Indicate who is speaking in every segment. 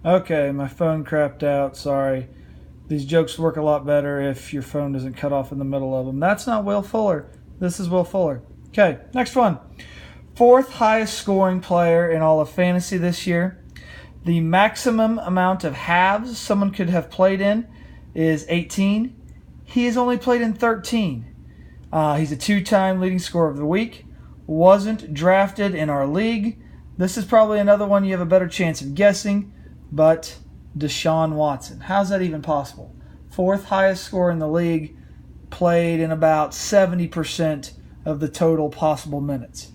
Speaker 1: Okay, my phone crapped out. Sorry. These jokes work a lot better if your phone doesn't cut off in the middle of them. That's not Will Fuller. This is Will Fuller. Okay, next one. Fourth highest scoring player in all of fantasy this year. The maximum amount of halves someone could have played in is 18. He has only played in 13. He's a two-time leading scorer of the week. Wasn't drafted in our league. This is probably another one you have a better chance of guessing, but Deshaun Watson. How's that even possible? Fourth highest scorer in the league, played in about 70% of the total possible minutes.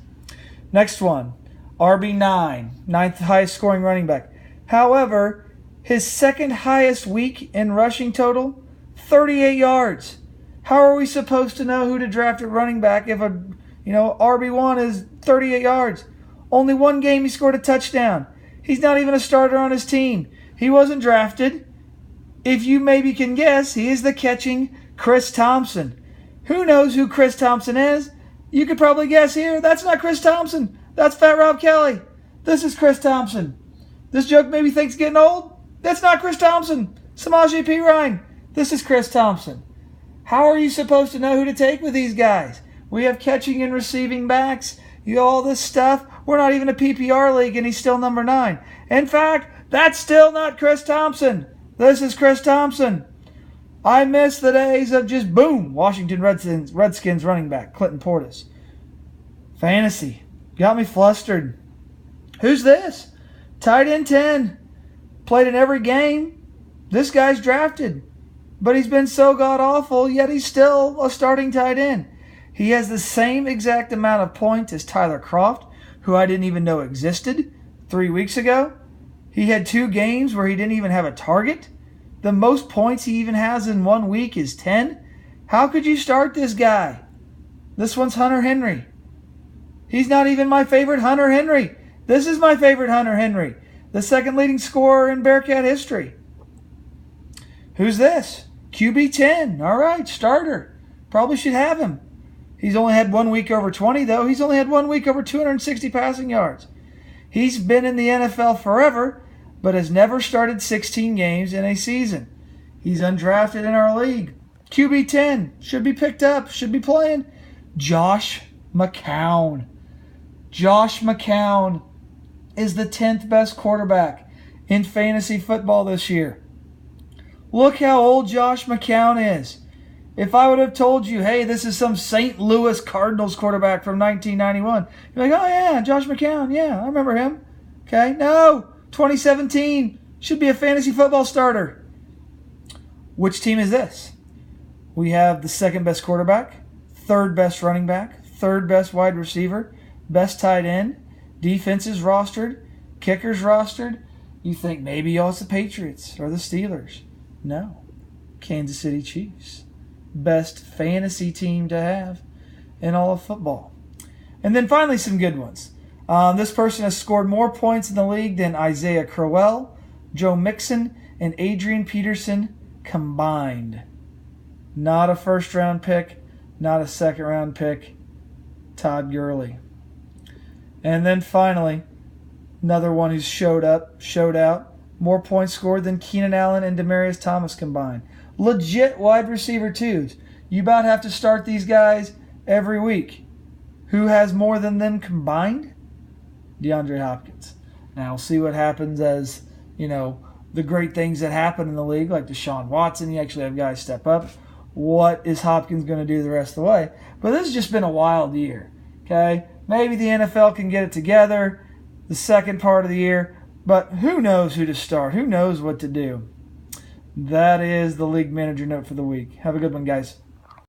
Speaker 1: Next one, RB9, ninth highest scoring running back. However, his second highest week in rushing total, 38 yards. How are we supposed to know who to draft at running back if RB1 is 38 yards? Only one game he scored a touchdown. He's not even a starter on his team. He wasn't drafted. If you maybe can guess, he is the catching Chris Thompson. Who knows who Chris Thompson is? You could probably guess here. That's not Chris Thompson. That's Fat Rob Kelly. This is Chris Thompson. This joke maybe thinks getting old. That's not Chris Thompson. Samaje Perine. This is Chris Thompson. How are you supposed to know who to take with these guys? We have catching and receiving backs. All this stuff. We're not even a PPR league, and he's still number 9. In fact, that's still not Chris Thompson. This is Chris Thompson. I miss the days of just boom, Washington Redskins running back, Clinton Portis. Fantasy. Got me flustered. Who's this? Tight end 10. Played in every game. This guy's drafted. But he's been so god-awful, yet he's still a starting tight end. He has the same exact amount of points as Tyler Kroft, who I didn't even know existed 3 weeks ago. He had 2 games where he didn't even have a target. The most points he even has in 1 week is 10. How could you start this guy? This one's Hunter Henry. He's not even my favorite Hunter Henry. This is my favorite Hunter Henry, the second leading scorer in Bearcat history. Who's this? QB10. All right, starter. Probably should have him. He's only had 1 week over 20, though. He's only had 1 week over 260 passing yards. He's been in the NFL forever, but has never started 16 games in a season. He's undrafted in our league. QB10. Should be picked up. Should be playing. Josh McCown. Josh McCown is the 10th best quarterback in fantasy football this year. Look how old Josh McCown is. If I would have told you, hey, this is some St. Louis Cardinals quarterback from 1991, you're like, oh, yeah, Josh McCown. Yeah, I remember him. Okay, no, 2017 should be a fantasy football starter. Which team is this? We have the second best quarterback, third best running back, third best wide receiver, best tight end, defenses rostered, kickers rostered. You think maybe it's the Patriots or the Steelers. No, Kansas City Chiefs. Best fantasy team to have in all of football. And then finally some good ones. This person has scored more points in the league than Isaiah Crowell, Joe Mixon, and Adrian Peterson combined. Not a first-round pick, not a second-round pick. Todd Gurley. And then finally, another one who's showed out. More points scored than Keenan Allen and Demaryius Thomas combined. Legit wide receiver twos. You about have to start these guys every week. Who has more than them combined? DeAndre Hopkins. Now we'll see what happens as, the great things that happen in the league, like Deshaun Watson. You actually have guys step up. What is Hopkins going to do the rest of the way? But this has just been a wild year. Okay? Maybe the NFL can get it together the second part of the year. But who knows who to start? Who knows what to do? That is the league manager note for the week. Have a good one, guys.